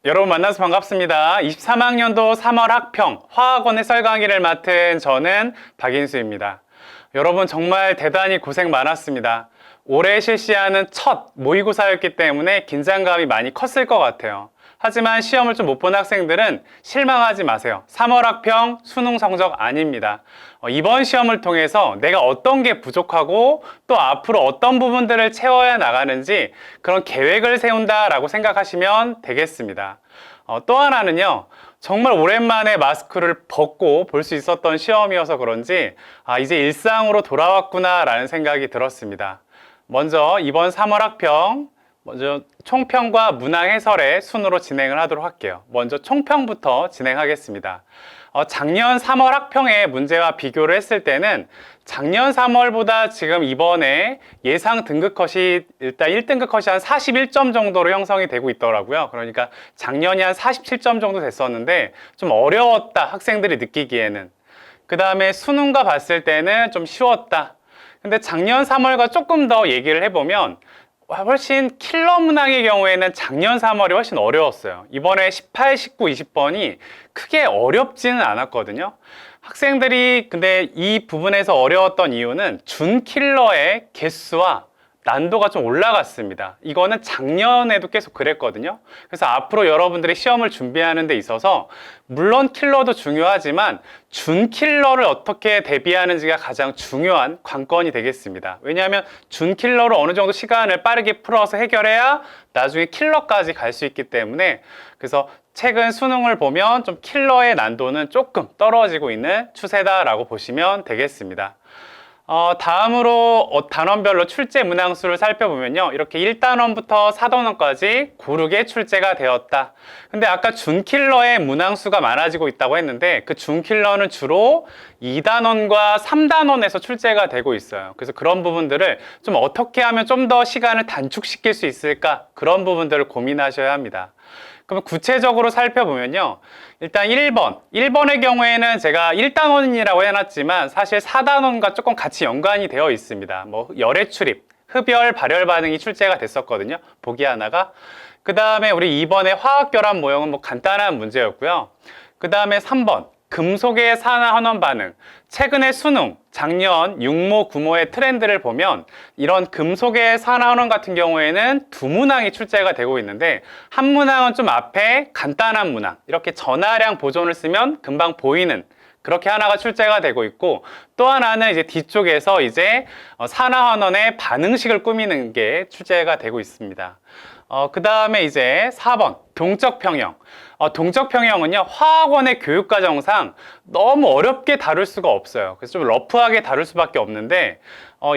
여러분 만나서 반갑습니다. 23학년도 3월 학평 화학원의 썰 강의를 맡은 저는 박인수입니다. 여러분 정말 대단히 고생 많았습니다. 올해 실시하는 첫 모의고사였기 때문에 긴장감이 많이 컸을 것 같아요. 하지만 시험을 좀 못 본 학생들은 실망하지 마세요. 3월 학평 수능 성적 아닙니다. 이번 시험을 통해서 내가 어떤 게 부족하고 또 앞으로 어떤 부분들을 채워야 나가는지 그런 계획을 세운다라고 생각하시면 되겠습니다. 또 하나는요. 정말 오랜만에 마스크를 벗고 볼 수 있었던 시험이어서 그런지 이제 일상으로 돌아왔구나 라는 생각이 들었습니다. 먼저 이번 3월 학평 먼저 총평과 문항 해설의 순으로 진행을 하도록 할게요. 먼저 총평부터 진행하겠습니다. 작년 3월 학평의 문제와 비교를 했을 때는 작년 3월보다 지금 이번에 예상 등급 컷이 일단 1등급 컷이 한 41점 정도로 형성이 되고 있더라고요. 그러니까 작년이 한 47점 정도 됐었는데 좀 어려웠다, 학생들이 느끼기에는. 그 다음에 수능과 봤을 때는 좀 쉬웠다. 근데 작년 3월과 조금 더 얘기를 해보면 훨씬 킬러 문항의 경우에는 작년 3월이 훨씬 어려웠어요. 이번에 18, 19, 20번이 크게 어렵지는 않았거든요. 학생들이 근데 이 부분에서 어려웠던 이유는 준킬러의 개수와 난도가 좀 올라갔습니다. 이거는 작년에도 계속 그랬거든요. 그래서 앞으로 여러분들이 시험을 준비하는 데 있어서 물론 킬러도 중요하지만 준킬러를 어떻게 대비하는지가 가장 중요한 관건이 되겠습니다. 왜냐하면 준킬러로 어느 정도 시간을 빠르게 풀어서 해결해야 나중에 킬러까지 갈 수 있기 때문에 그래서 최근 수능을 보면 좀 킬러의 난도는 조금 떨어지고 있는 추세다라고 보시면 되겠습니다. 다음으로 단원별로 출제 문항수를 살펴보면요. 이렇게 1단원부터 4단원까지 고르게 출제가 되었다. 근데 아까 준킬러의 문항수가 많아지고 있다고 했는데 그 준킬러는 주로 2단원과 3단원에서 출제가 되고 있어요. 그래서 그런 부분들을 좀 어떻게 하면 좀 더 시간을 단축시킬 수 있을까? 그런 부분들을 고민하셔야 합니다. 그럼 구체적으로 살펴보면요. 일단 1번의 경우에는 제가 1단원이라고 해놨지만 사실 4단원과 조금 같이 연관이 되어 있습니다. 뭐 열애 출입, 흡열, 발열 반응이 출제가 됐었거든요. 보기 하나가. 그 다음에 우리 2번의 화학 결합 모형은 뭐 간단한 문제였고요. 그 다음에 3번. 금속의 산화환원 반응. 최근에 수능, 작년 6모, 9모의 트렌드를 보면 이런 금속의 산화환원 같은 경우에는 두 문항이 출제가 되고 있는데 한 문항은 좀 앞에 간단한 문항, 이렇게 전하량 보존을 쓰면 금방 보이는 그렇게 하나가 출제가 되고 있고 또 하나는 이제 뒤쪽에서 이제 산화환원의 반응식을 꾸미는 게 출제가 되고 있습니다. 그 다음에 이제 4번 동적 평형. 동적 평형은요 화학원의 교육과정상 너무 어렵게 다룰 수가 없어요. 그래서 좀 러프하게 다룰 수밖에 없는데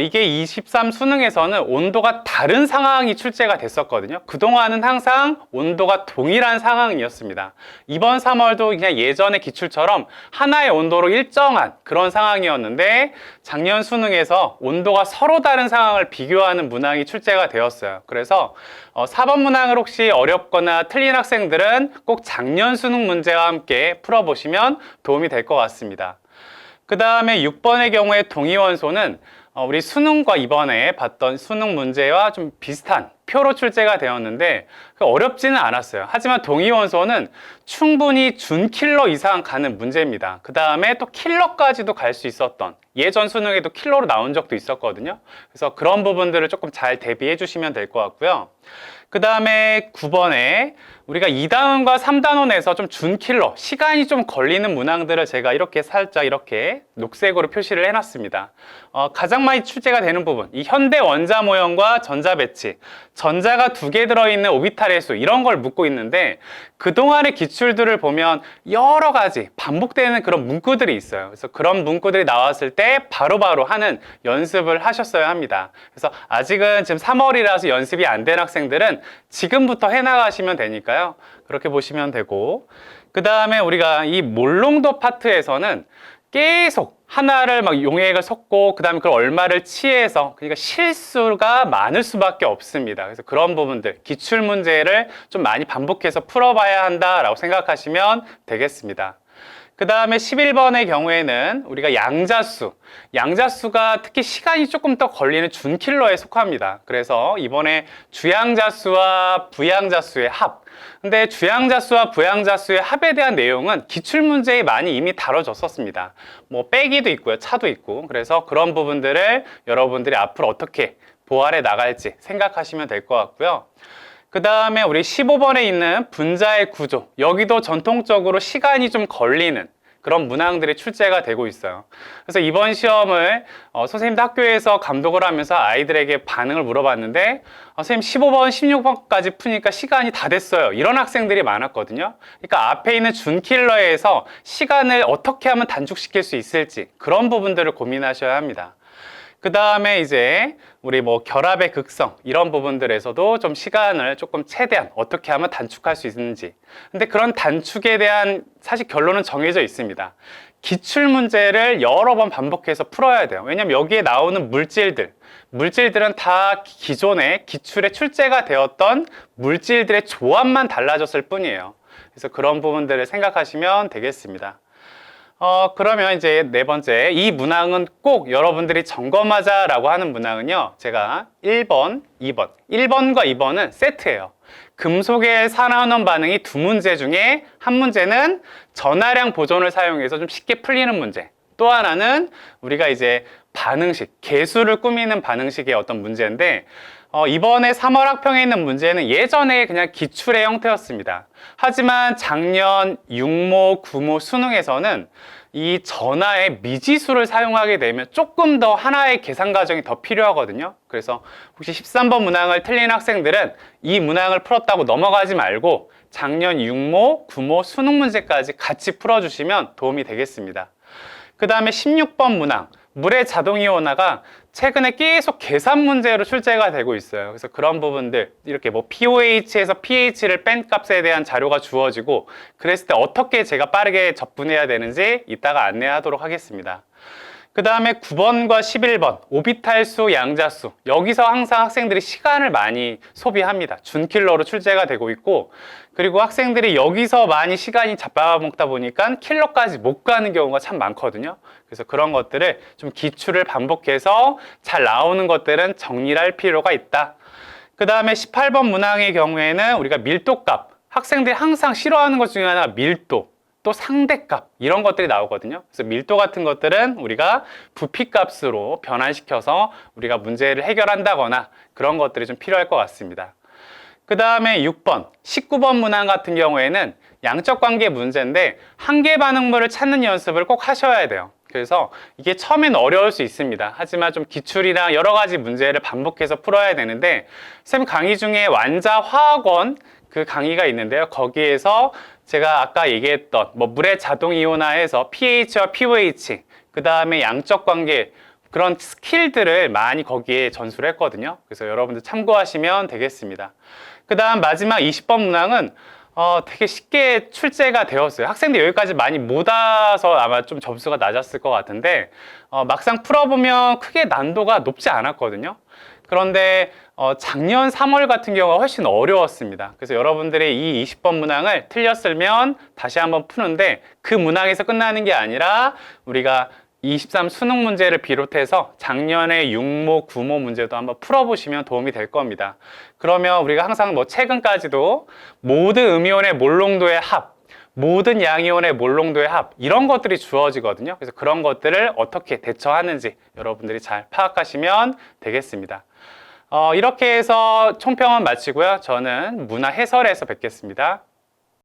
이게 23 수능에서는 온도가 다른 상황이 출제가 됐었거든요. 그동안은 항상 온도가 동일한 상황이었습니다. 이번 3월도 그냥 예전의 기출처럼 하나의 온도로 일정한 그런 상황이었는데 작년 수능에서 온도가 서로 다른 상황을 비교하는 문항이 출제가 되었어요. 그래서 4번 문항을 혹시 어렵거나 틀린 학생들은 꼭 작년 수능 문제와 함께 풀어보시면 도움이 될 것 같습니다. 그 다음에 6번의 경우에 동위원소는 우리 수능과 이번에 봤던 수능 문제와 좀 비슷한 표로 출제가 되었는데 어렵지는 않았어요. 하지만 동위원소는 충분히 준킬러 이상 가는 문제입니다. 그 다음에 또 킬러까지도 갈 수 있었던 예전 수능에도 킬러로 나온 적도 있었거든요. 그래서 그런 부분들을 조금 잘 대비해 주시면 될 것 같고요. 그 다음에 9번에 우리가 2단원과 3단원에서 좀 준킬러, 시간이 좀 걸리는 문항들을 제가 이렇게 살짝 이렇게 녹색으로 표시를 해놨습니다. 가장 많이 출제가 되는 부분, 이 현대 원자 모형과 전자 배치, 전자가 2개 들어있는 오비탈의 수 이런 걸 묻고 있는데 그동안의 기출들을 보면 여러 가지 반복되는 그런 문구들이 있어요. 그래서 그런 문구들이 나왔을 때 바로바로 하는 연습을 하셨어야 합니다. 그래서 아직은 지금 3월이라서 연습이 안 된 학생들은 지금부터 해나가시면 되니까요. 그렇게 보시면 되고 그 다음에 우리가 이 몰롱도 파트에서는 계속 하나를 막 용액을 섞고 그 다음에 그걸 얼마를 취해서 그러니까 실수가 많을 수밖에 없습니다. 그래서 그런 부분들 기출 문제를 좀 많이 반복해서 풀어봐야 한다라고 생각하시면 되겠습니다. 그 다음에 11번의 경우에는 우리가 양자수가 특히 시간이 조금 더 걸리는 준킬러에 속합니다. 그래서 이번에 주양자수와 부양자수의 합. 근데 주양자수와 부양자수의 합에 대한 내용은 기출문제에 많이 이미 다뤄졌었습니다. 뭐 빼기도 있고요, 차도 있고. 그래서 그런 부분들을 여러분들이 앞으로 어떻게 보완해 나갈지 생각하시면 될 것 같고요. 그 다음에 우리 15번에 있는 분자의 구조, 여기도 전통적으로 시간이 좀 걸리는 그런 문항들이 출제가 되고 있어요. 그래서 이번 시험을 선생님도 학교에서 감독을 하면서 아이들에게 반응을 물어봤는데 선생님 15번, 16번까지 푸니까 시간이 다 됐어요. 이런 학생들이 많았거든요. 그러니까 앞에 있는 준킬러에서 시간을 어떻게 하면 단축시킬 수 있을지 그런 부분들을 고민하셔야 합니다. 그 다음에 이제 우리 뭐 결합의 극성 이런 부분들에서도 좀 시간을 조금 최대한 어떻게 하면 단축할 수 있는지. 근데 그런 단축에 대한 사실 결론은 정해져 있습니다. 기출 문제를 여러 번 반복해서 풀어야 돼요. 왜냐면 여기에 나오는 물질들은 다 기존에 기출에 출제가 되었던 물질들의 조합만 달라졌을 뿐이에요. 그래서 그런 부분들을 생각하시면 되겠습니다. 그러면 이제 네 번째, 이 문항은 꼭 여러분들이 점검하자 라고 하는 문항은요, 제가 1번, 2번, 1번과 2번은 세트예요. 금속의 산화환원 반응이 두 문제 중에 한 문제는 전하량 보존을 사용해서 좀 쉽게 풀리는 문제, 또 하나는 우리가 이제 반응식, 개수를 꾸미는 반응식의 어떤 문제인데 이번에 3월 학평에 있는 문제는 예전에 그냥 기출의 형태였습니다. 하지만 작년 6모, 9모 수능에서는 이 전하의 미지수를 사용하게 되면 조금 더 하나의 계산 과정이 더 필요하거든요. 그래서 혹시 13번 문항을 틀린 학생들은 이 문항을 풀었다고 넘어가지 말고 작년 6모, 9모 수능 문제까지 같이 풀어주시면 도움이 되겠습니다. 그 다음에 16번 문항, 물의 자동이온화가 최근에 계속 계산 문제로 출제가 되고 있어요. 그래서 그런 부분들, 이렇게 뭐 POH에서 pH를 뺀 값에 대한 자료가 주어지고 그랬을 때 어떻게 제가 빠르게 접근해야 되는지 이따가 안내하도록 하겠습니다. 그 다음에 9번과 11번 오비탈수, 양자수, 여기서 항상 학생들이 시간을 많이 소비합니다. 준킬러로 출제가 되고 있고, 그리고 학생들이 여기서 많이 시간이 잡아먹다 보니까 킬러까지 못 가는 경우가 참 많거든요. 그래서 그런 것들을 좀 기출을 반복해서 잘 나오는 것들은 정리를 할 필요가 있다. 그 다음에 18번 문항의 경우에는 우리가 밀도값, 학생들이 항상 싫어하는 것 중에 하나가 밀도, 또 상대값 이런 것들이 나오거든요. 그래서 밀도 같은 것들은 우리가 부피값으로 변환시켜서 우리가 문제를 해결한다거나 그런 것들이 좀 필요할 것 같습니다. 그 다음에 6번, 19번 문항 같은 경우에는 양적 관계 문제인데 한계 반응물을 찾는 연습을 꼭 하셔야 돼요. 그래서 이게 처음엔 어려울 수 있습니다. 하지만 좀 기출이랑 여러 가지 문제를 반복해서 풀어야 되는데 쌤 강의 중에 완자화학원 그 강의가 있는데요. 거기에서 제가 아까 얘기했던 뭐 물의 자동 이온화에서 pH와 pOH, 그 다음에 양적 관계 그런 스킬들을 많이 거기에 전수를 했거든요. 그래서 여러분들 참고하시면 되겠습니다. 그 다음 마지막 20번 문항은 되게 쉽게 출제가 되었어요. 학생들 여기까지 많이 못 와서 아마 좀 점수가 낮았을 것 같은데 막상 풀어보면 크게 난도가 높지 않았거든요. 그런데 작년 3월 같은 경우가 훨씬 어려웠습니다. 그래서 여러분들이 이 20번 문항을 틀렸으면 다시 한번 푸는데 그 문항에서 끝나는 게 아니라 우리가 23 수능 문제를 비롯해서 작년에 6모, 9모 문제도 한번 풀어보시면 도움이 될 겁니다. 그러면 우리가 항상 뭐 최근까지도 모든 음이온의 몰농도의 합, 모든 양이온의 몰농도의 합 이런 것들이 주어지거든요. 그래서 그런 것들을 어떻게 대처하는지 여러분들이 잘 파악하시면 되겠습니다. 이렇게 해서 총평은 마치고요. 저는 문화 해설에서 뵙겠습니다.